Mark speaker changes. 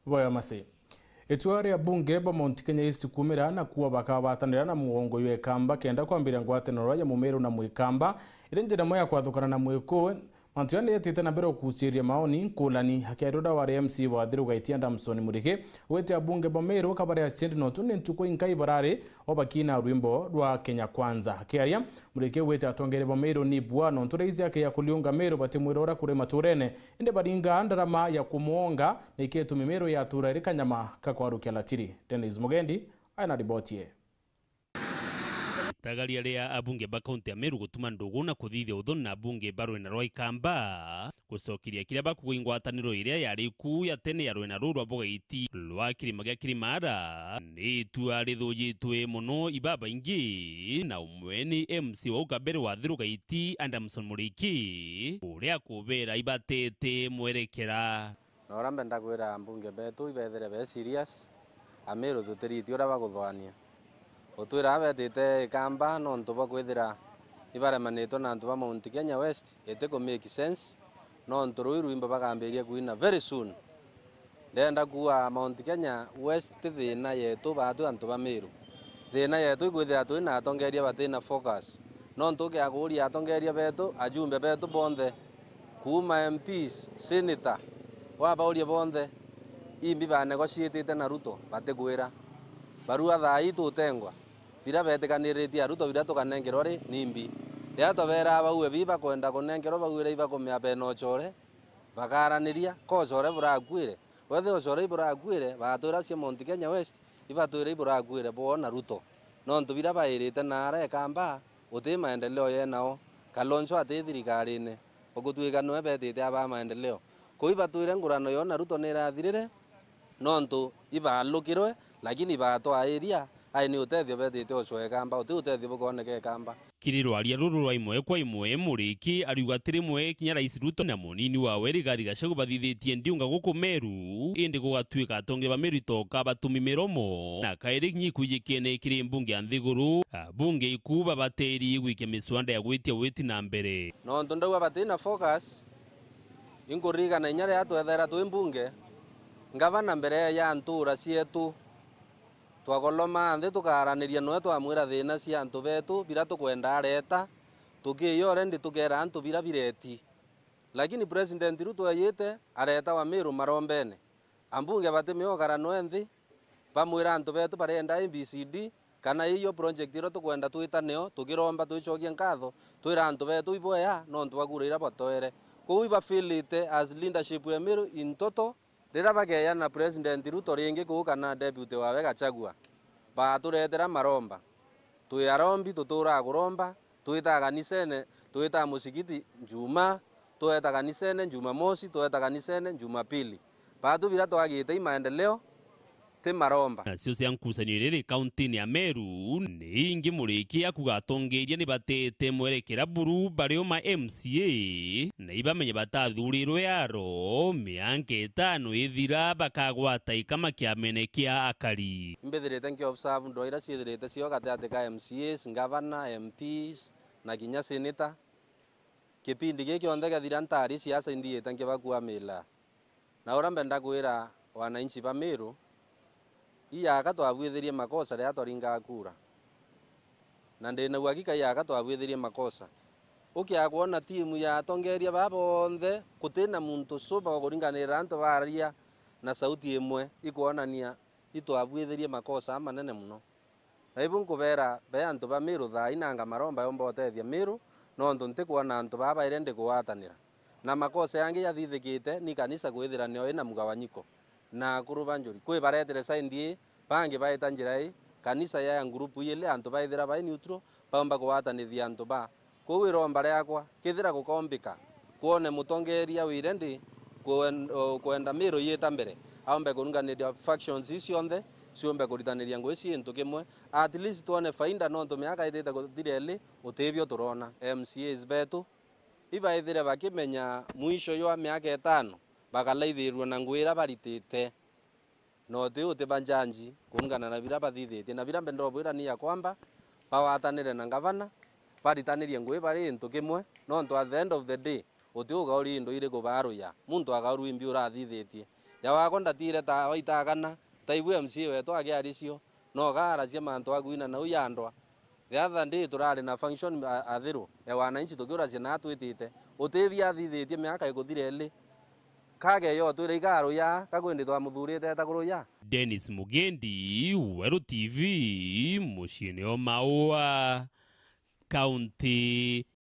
Speaker 1: Boya mase. Itua ria bunge ba Mount Kenya East kumira na kuwa bakawatanira na muongo ywe kamba kenda kwambira ngwataniro ya Mumeru na Mwikamba ire njira moya kwathukana na Mwiko mantu yane yatite na mbere okuciria maoni nkulani hakiaroda wa MC wa Thiru Gaitia Damson Murike wete abunge ba Meru kabare ya chendi no tune ntuko inkai barare obakina rwimbo rwa Kenya Kwanza hakiaria Murike wete atongere ba Meru ni bwa no ntureizi yake ya kuliunga Meru batemwirora kure maturene inde baringa andarama ya kumuonga niketu Meru ya tura iri kanyama kakwarukia latiri. Dennis Mugendi aina ribotie.
Speaker 2: Tagaria ria abunge ba kaunti ya Meru gutuma ndugu na kuthithia uthoni na abunge ba Rwena rwa Ikamba gucokiria kiria bakugingwataniro iria yari ku ya tene ya Rwena rwa Bogaiti rwa kirima gia Kirimara ni itua rithujitwe muno ibaba ingi na umwe ni MC wa ukambere wa Thiru Gaitia Damson Muriki uria kubera ibatete mwerekera
Speaker 3: na ora mbenda kwira ambunge betu ibethere be serious Ameru tutiriti ora baguthwania utwira betete Ikamba no ntuba kwithira ibaremanitwo na ntuba Mount Kenya West ete ko make sense no nturu rwimbo bagambiria kuina very soon ndenda kuwa Mount Kenya West thina yetu batu antuba Meru thina yetu kwithira twina atongeria batina focus no ntuke aguria atongeria betu ajumbe betu bonde kuma MPs senator wabauria bonde imbi banegotiate na Ruto batekwira barua thai tutengwa bira betekaniritie Ruto bira tukanengerwo ri nimbi ya tobera baue biba kwenda kunengerwo bagwire iba kumya beno chore bagaraniria ko chore burakwire wethe chore burakwire batura cia Mount Kenya West iba ture burakwire bona Ruto no ntubira bairite nare Ikamba uti maendeleo yenao Kalonzo ati thirikari-ini ogutwika no betete aba maendeleo kuiba ture ngurano yona Ruto nirathirire no ntu iba lukirwe lakini bato area ai ni utethio betete ocwe Ikamba uti utethio bukoneke Ikamba
Speaker 2: kiriro aria ruru rwa imwe kwa imwe Muriki ariuga tiri mwe kinya rais Ruto na munini wa Rigathi Gachagua bathithitie ndiunga guku Meru indi gugatwika atonge ba Meru itoka batumi miromo na kairi nyikujikene kiri mbunge ya Nthiguru bunge ikuba bateri gwike miswanda ya gwitia witi na mbere
Speaker 3: no ndondawa batina focus inguriga na inyare atwethera twi mbunge ngavana mbere ya ntura cietu twagoloma nthi tukaraniria no twamwira thina cia antu betu bira tukwenda areta tukiyo rendi tukera antu bira bireti lakini president Ruto ayete areta wa Meru marombene ambunge batemio karano nthi bamwira antu betu barenda ABCD kana iyo project iro tukwenda twitaneo tukiromba twichokie nkatho twira antu betu iboya no ntwagurira batoere kuiba filite as leadership ya Meru in total rira bageya na president Ruto ringi kuka na deputy wa Gachagua baturetera maromba tuyarombi tutura guromba tuita kanisene tuita musikiti Juma tuita kanisene Jumamosi tuita kanisene Jumapili batu bila twagite maendeleo te maromba
Speaker 2: nacio cia nkusanio riri kaunti ya Meru ni ingi Muriki akugatongeria ni batete mwerekera buru bario ma MCA na ibamenye batathurirwe yaro mianke 5 ithira bakagwata ikama kiamene kia akari
Speaker 3: mbethirite nki observe ndoira ciithirite cio gatete ka MCAs governor MPs na kinya senator kipindi giki onthe gathira ntari siasa indiite nki bakua mila na ora mbenda kwira wananchi ba Meru iyaga twabwithirie makosa ria twaringa kura na ndina uhakika iyaga twabwithirie makosa ukia kuona timu ya tongeria babonthe kutina muntu suba kuringanira antu baria na sauti imwe ikuonania itwabwithirie makosa manene muno na ibu nkubera be antu ba Meru tha inanga maromba yombo tethia Meru no ntu ntikuona antu baba irende kuwatanira na makosa yangi yathithikite ni kanisa kwithira nio ina mugawanyiko na kurubanjuri kwe baretere saindi bangi baita njirai kanisa ya ngurupu ile antu baithira bai neutral bamba kuwatanithia antu ba kuwiro mbare yakwa kithira gukombika kuone mutongeria wirendi kwenda Meru yeta mbere aombe kurunganiria factions icionthe ciombe kuritaniria ngwe cintu kimwe at least tuone faida no ntu miaka itete guthireli utebio turona MCAs betu ibaithire bakimenya mwisho yo miaka 5 bakalaithirwo na ngwira baritite no te utebanjanji kungana na bira bathithite na bira mbendo bwira ni ya kwamba bawatanire na gavana baritanirie ngwe bari into kimwe no nto at the end of the day utiuga uri indo ire kubaruya muntu agaru imbi urathithitie ya wako ndatire ta waitagana taibu MCA wetu agiaricio no gara cia mantu aguina na uyandwa the other day turari na function athiru ya wananchi tukiura cia na twitite utevia thithitie miaka iguthire li kage yo twire igaro ya kagwindi twa muthurite ta ya
Speaker 2: Dennis Mugendi, Weru TV, muciini o Maua, County